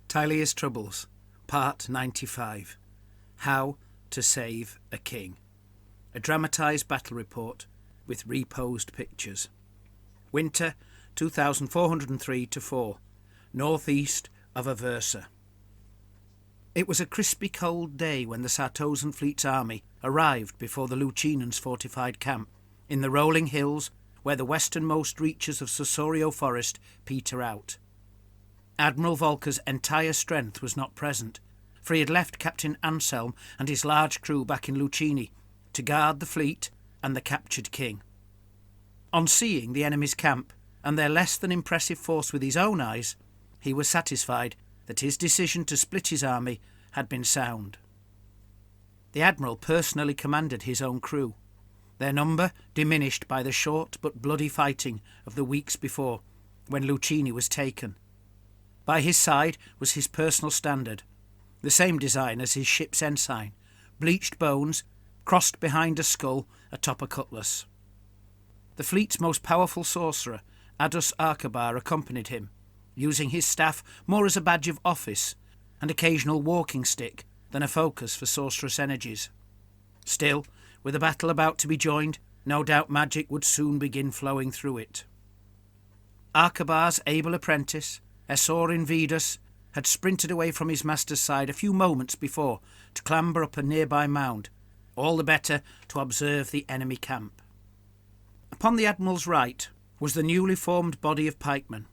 Tilea's Troubles, Part 95. How to Save a King. A dramatized battle report with reposed pictures. Winter 2403-4, northeast of Aversa. It was a crispy cold day when the Sartosan fleet's army arrived before the Luccinans' fortified camp in the rolling hills where the westernmost reaches of Sassorio Forest peter out. Admiral Volker's entire strength was not present, for he had left Captain Anselm and his large crew back in Lucini to guard the fleet and the captured king. On seeing the enemy's camp and their less than impressive force with his own eyes, he was satisfied that his decision to split his army had been sound. The Admiral personally commanded his own crew, their number diminished by the short but bloody fighting of the weeks before, when Lucini was taken. By his side was his personal standard, the same design as his ship's ensign, bleached bones, crossed behind a skull atop a cutlass. The fleet's most powerful sorcerer, Adus Arcabar, accompanied him, using his staff more as a badge of office and occasional walking stick than a focus for sorcerous energies. Still, with the battle about to be joined, no doubt magic would soon begin flowing through it. Arcabar's able apprentice, Esaurin Vidus, had sprinted away from his master's side a few moments before to clamber up a nearby mound, all the better to observe the enemy camp. Upon the Admiral's right was the newly formed body of pikemen,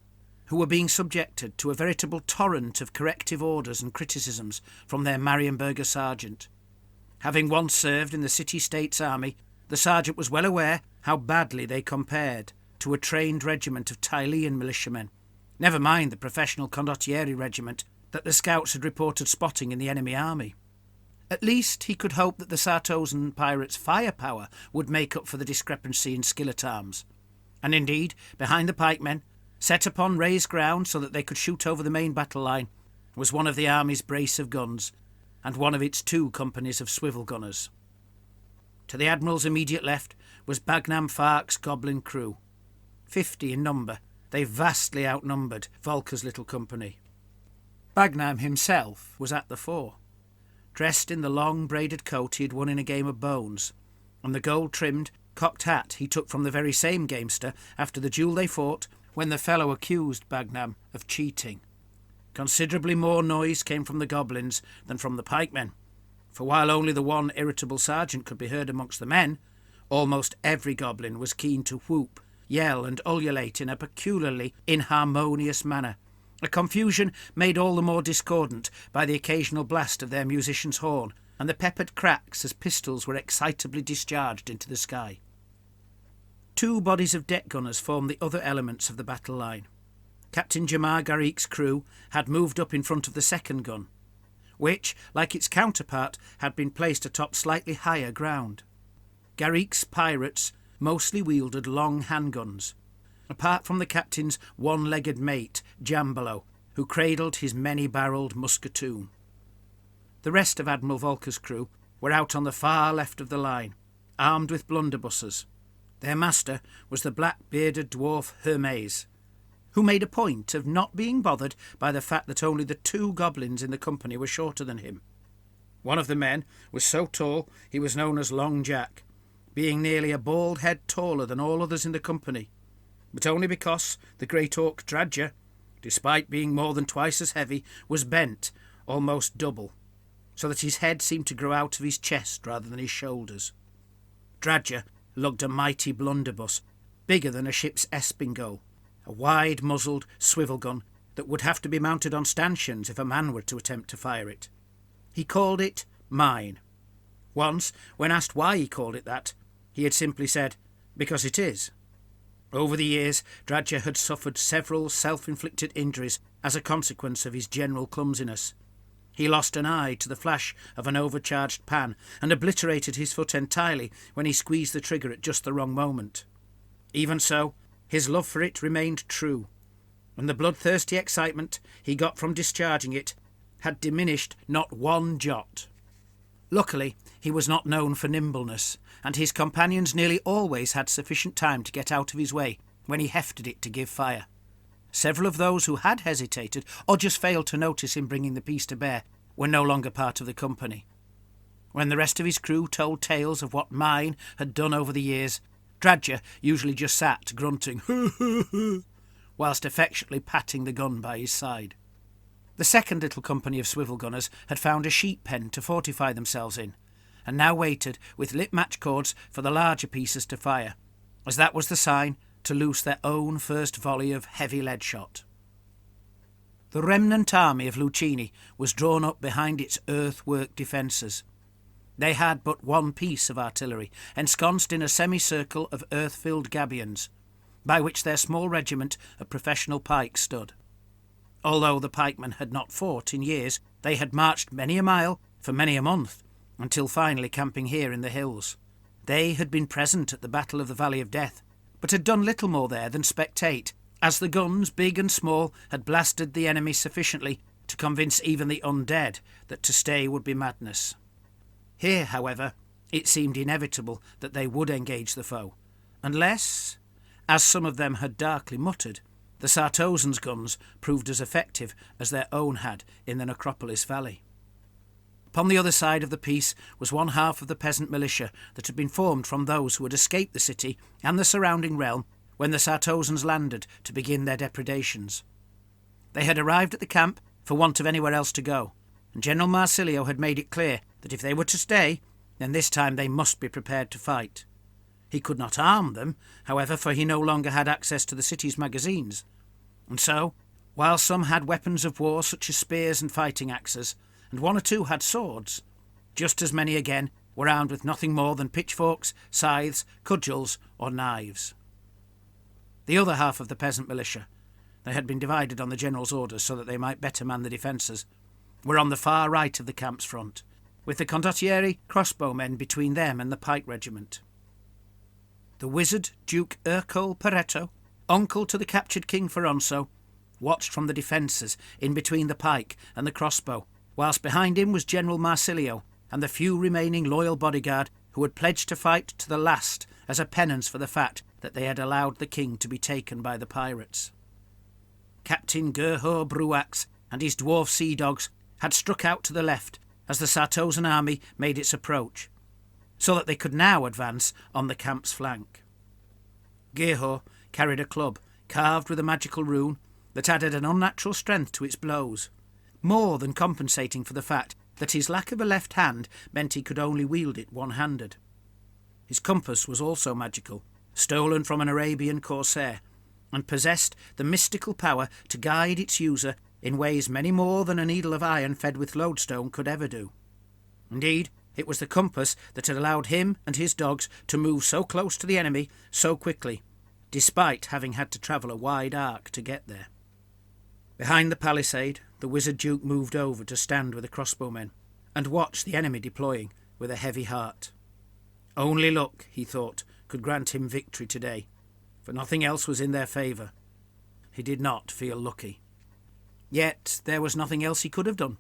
who were being subjected to a veritable torrent of corrective orders and criticisms from their Marienburger sergeant. Having once served in the city-state's army, the sergeant was well aware how badly they compared to a trained regiment of Tilean militiamen, never mind the professional condottieri regiment that the scouts had reported spotting in the enemy army. At least he could hope that the Sartosan pirates' firepower would make up for the discrepancy in skill at arms. And indeed, behind the pikemen, set upon raised ground so that they could shoot over the main battle line, was one of the army's brace of guns, and one of its 2 companies of swivel gunners. To the Admiral's immediate left was Bagnam Fark's goblin crew. 50 in number, they vastly outnumbered Volker's little company. Bagnam himself was at the fore, dressed in the long braided coat he had won in a game of bones, and the gold-trimmed, cocked hat he took from the very same gamester after the duel they fought when the fellow accused Bagnam of cheating. Considerably more noise came from the goblins than from the pikemen, for while only the one irritable sergeant could be heard amongst the men, almost every goblin was keen to whoop, yell and ululate in a peculiarly inharmonious manner, a confusion made all the more discordant by the occasional blast of their musician's horn and the peppered cracks as pistols were excitably discharged into the sky. 2 bodies of deck gunners formed the other elements of the battle line. Captain Jamar Garrick's crew had moved up in front of the second gun, which, like its counterpart, had been placed atop slightly higher ground. Garrick's pirates mostly wielded long handguns, apart from the captain's one-legged mate, Jambalo, who cradled his many-barrelled musketoon. The rest of Admiral Volker's crew were out on the far left of the line, armed with blunderbusses. Their master was the black-bearded dwarf Hermes, who made a point of not being bothered by the fact that only the 2 goblins in the company were shorter than him. One of the men was so tall he was known as Long Jack, being nearly a bald head taller than all others in the company, but only because the great orc Dradger, despite being more than twice as heavy, was bent almost double, so that his head seemed to grow out of his chest rather than his shoulders. Dradger lugged a mighty blunderbuss, bigger than a ship's espingole, a wide-muzzled swivel gun that would have to be mounted on stanchions if a man were to attempt to fire it. He called it mine. Once, when asked why he called it that, he had simply said, "Because it is." Over the years, Dradger had suffered several self-inflicted injuries as a consequence of his general clumsiness. He lost an eye to the flash of an overcharged pan and obliterated his foot entirely when he squeezed the trigger at just the wrong moment. Even so, his love for it remained true, and the bloodthirsty excitement he got from discharging it had diminished not one jot. Luckily, he was not known for nimbleness, and his companions nearly always had sufficient time to get out of his way when he hefted it to give fire. several of those who had hesitated or just failed to notice him bringing the piece to bear were no longer part of the company. When the rest of his crew told tales of what mine had done over the years, Dradger usually just sat grunting whilst affectionately patting the gun by his side. The second little company of swivel gunners had found a sheep pen to fortify themselves in, and now waited with lit match cords for the larger pieces to fire, as that was the sign to loose their own first volley of heavy lead shot. The remnant army of Lucini was drawn up behind its earthwork defences. They had but one piece of artillery, ensconced in a semicircle of earth-filled gabions, by which their small regiment of professional pikes stood. Although the pikemen had not fought in years, they had marched many a mile for many a month, until finally camping here in the hills. They had been present at the Battle of the Valley of Death, but had done little more there than spectate, as the guns, big and small, had blasted the enemy sufficiently to convince even the undead that to stay would be madness. Here, however, it seemed inevitable that they would engage the foe, unless, as some of them had darkly muttered, the Sartosans' guns proved as effective as their own had in the Necropolis Valley. Upon the other side of the piece was one half of the peasant militia that had been formed from those who had escaped the city and the surrounding realm when the Sartosans landed to begin their depredations. They had arrived at the camp for want of anywhere else to go, and General Marcelo had made it clear that if they were to stay, then this time they must be prepared to fight. He could not arm them, however, for he no longer had access to the city's magazines, and so, while some had weapons of war such as spears and fighting axes, and one or two had swords, just as many again were armed with nothing more than pitchforks, scythes, cudgels, or knives. The other half of the peasant militia, they had been divided on the general's orders so that they might better man the defences, were on the far right of the camp's front, with the condottieri crossbowmen between them and the pike regiment. The wizard Duke Ercole Pareto, uncle to the captured King Ferronso, watched from the defences in between the pike and the crossbow, whilst behind him was General Marcelo and the few remaining loyal bodyguard who had pledged to fight to the last as a penance for the fact that they had allowed the king to be taken by the pirates. Captain Gerhor Bruax and his dwarf sea dogs had struck out to the left as the Sartosan army made its approach, so that they could now advance on the camp's flank. Gerhor carried a club carved with a magical rune that added an unnatural strength to its blows, more than compensating for the fact that his lack of a left hand meant he could only wield it one-handed. His compass was also magical, stolen from an Arabian corsair, and possessed the mystical power to guide its user in ways many more than a needle of iron fed with lodestone could ever do. Indeed, it was the compass that had allowed him and his dogs to move so close to the enemy so quickly, despite having had to travel a wide arc to get there. Behind the palisade, the wizard duke moved over to stand with the crossbowmen and watch the enemy deploying with a heavy heart. Only luck, he thought, could grant him victory today, for nothing else was in their favour. He did not feel lucky. Yet there was nothing else he could have done.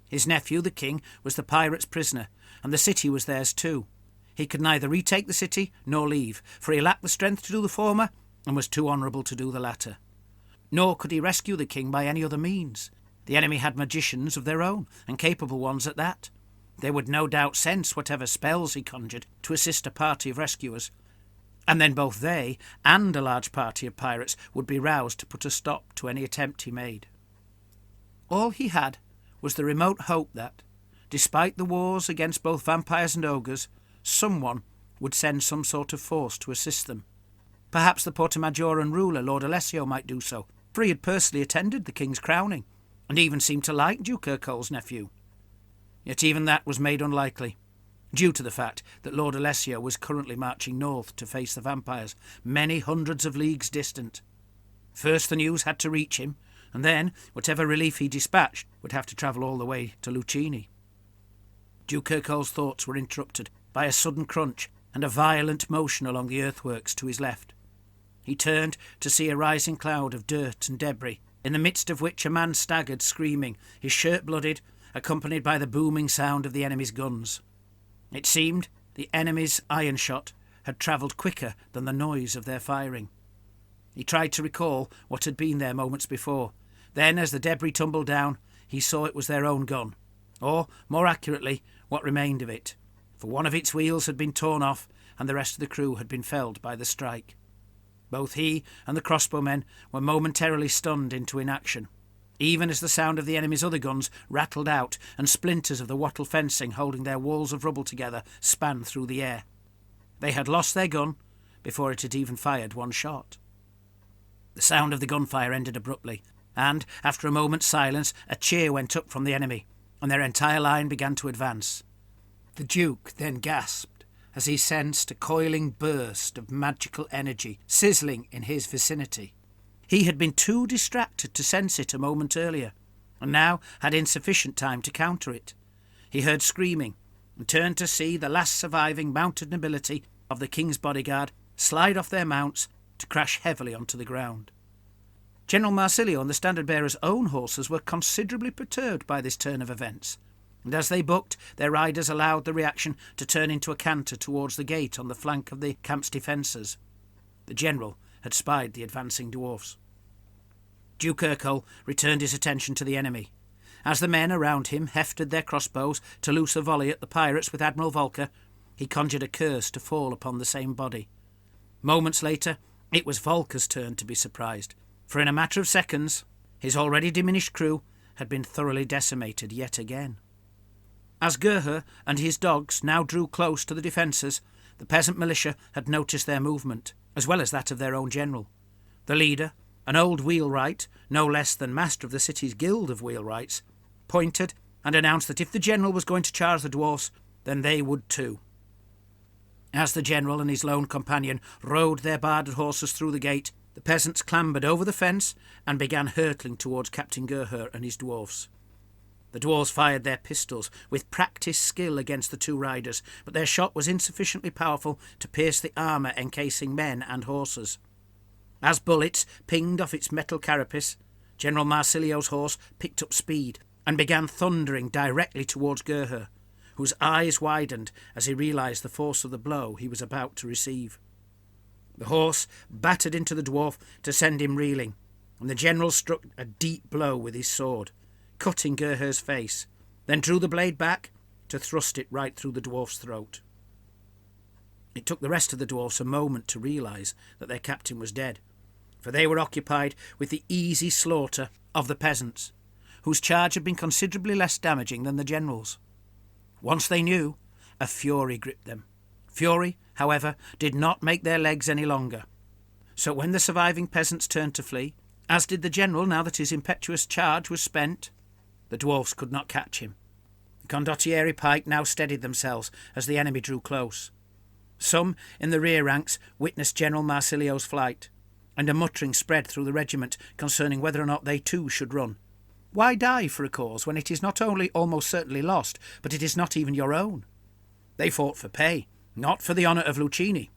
His nephew, the king, was the pirates' prisoner, and the city was theirs too. He could neither retake the city nor leave, for he lacked the strength to do the former and was too honourable to do the latter. Nor could he rescue the king by any other means. The enemy had magicians of their own, and capable ones at that. They would no doubt sense whatever spells he conjured to assist a party of rescuers, and then both they and a large party of pirates would be roused to put a stop to any attempt he made. All he had was the remote hope that, despite the wars against both vampires and ogres, someone would send some sort of force to assist them. Perhaps the Portamajoran ruler, Lord Alessio, might do so, for he had personally attended the king's crowning, and even seemed to like Duke Ercole's nephew. Yet even that was made unlikely, due to the fact that Lord Alessio was currently marching north to face the vampires, many hundreds of leagues distant. First the news had to reach him, and then whatever relief he dispatched would have to travel all the way to Lucini. Duke Ercole's thoughts were interrupted by a sudden crunch and a violent motion along the earthworks to his left. He turned to see a rising cloud of dirt and debris, in the midst of which a man staggered screaming, his shirt blooded, accompanied by the booming sound of the enemy's guns. It seemed the enemy's iron shot had travelled quicker than the noise of their firing. He tried to recall what had been there moments before. Then, as the debris tumbled down, he saw it was their own gun. Or, more accurately, what remained of it. For one of its wheels had been torn off, and the rest of the crew had been felled by the strike. Both he and the crossbowmen were momentarily stunned into inaction, even as the sound of the enemy's other guns rattled out and splinters of the wattle fencing holding their walls of rubble together span through the air. They had lost their gun before it had even fired one shot. The sound of the gunfire ended abruptly, and, after a moment's silence, a cheer went up from the enemy, and their entire line began to advance. The Duke then gasped as he sensed a coiling burst of magical energy sizzling in his vicinity. He had been too distracted to sense it a moment earlier, and now had insufficient time to counter it. He heard screaming, and turned to see the last surviving mounted nobility of the king's bodyguard slide off their mounts to crash heavily onto the ground. General Marcelo and the standard-bearer's own horses were considerably perturbed by this turn of events, and as they bucked, their riders allowed the reaction to turn into a canter towards the gate on the flank of the camp's defences. The general had spied the advancing dwarfs. Duke Urkel returned his attention to the enemy. As the men around him hefted their crossbows to loose a volley at the pirates with Admiral Volker, he conjured a curse to fall upon the same body. Moments later, it was Volker's turn to be surprised, for in a matter of seconds, his already diminished crew had been thoroughly decimated yet again. As Gerher and his dogs now drew close to the defences, the peasant militia had noticed their movement, as well as that of their own general. The leader, an old wheelwright, no less than master of the city's guild of wheelwrights, pointed and announced that if the general was going to charge the dwarfs, then they would too. As the general and his lone companion rode their barded horses through the gate, the peasants clambered over the fence and began hurtling towards Captain Gerher and his dwarfs. The dwarves fired their pistols with practised skill against the two riders, but their shot was insufficiently powerful to pierce the armour encasing men and horses. As bullets pinged off its metal carapace, General Marsilio's horse picked up speed and began thundering directly towards Gerher, whose eyes widened as he realised the force of the blow he was about to receive. The horse battered into the dwarf to send him reeling, and the general struck a deep blow with his sword, cutting Gerher's face, then drew the blade back to thrust it right through the dwarf's throat. It took the rest of the dwarfs a moment to realise that their captain was dead, for they were occupied with the easy slaughter of the peasants, whose charge had been considerably less damaging than the general's. Once they knew, a fury gripped them. Fury, however, did not make their legs any longer. So when the surviving peasants turned to flee, as did the general now that his impetuous charge was spent, the dwarfs could not catch him. The condottieri pike now steadied themselves as the enemy drew close. Some in the rear ranks witnessed General Marsilio's flight, and a muttering spread through the regiment concerning whether or not they too should run. Why die for a cause when it is not only almost certainly lost, but it is not even your own? They fought for pay, not for the honour of Lucchini.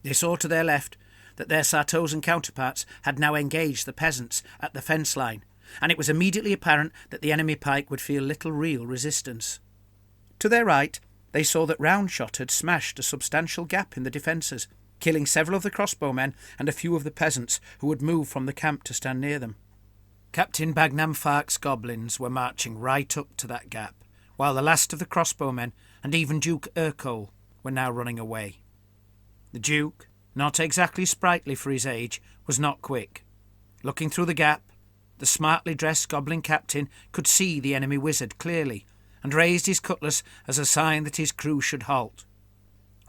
They saw to their left that their Sartosan counterparts had now engaged the peasants at the fence line, and it was immediately apparent that the enemy pike would feel little real resistance. To their right, they saw that round shot had smashed a substantial gap in the defences, killing several of the crossbowmen and a few of the peasants who had moved from the camp to stand near them. Captain Bagnam Fark's goblins were marching right up to that gap, while the last of the crossbowmen and even Duke Urkel were now running away. The Duke, not exactly sprightly for his age, was not quick. Looking through the gap, the smartly dressed goblin captain could see the enemy wizard clearly, and raised his cutlass as a sign that his crew should halt.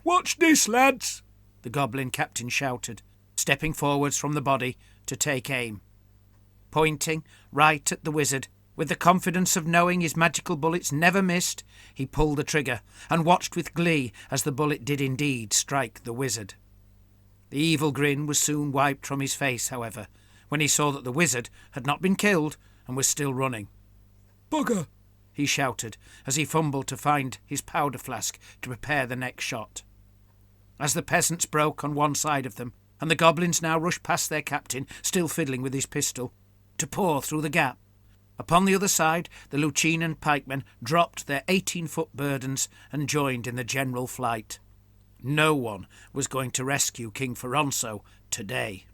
"Watch this, lads!" the goblin captain shouted, stepping forwards from the body to take aim. Pointing right at the wizard, with the confidence of knowing his magical bullets never missed, he pulled the trigger and watched with glee as the bullet did indeed strike the wizard. The evil grin was soon wiped from his face, however, when he saw that the wizard had not been killed and was still running. "Bugger!" he shouted as he fumbled to find his powder flask to prepare the next shot. As the peasants broke on one side of them, and the goblins now rushed past their captain, still fiddling with his pistol, to pour through the gap, upon the other side the Luccinan pikemen dropped their 18-foot burdens and joined in the general flight. No one was going to rescue King Ferronso today.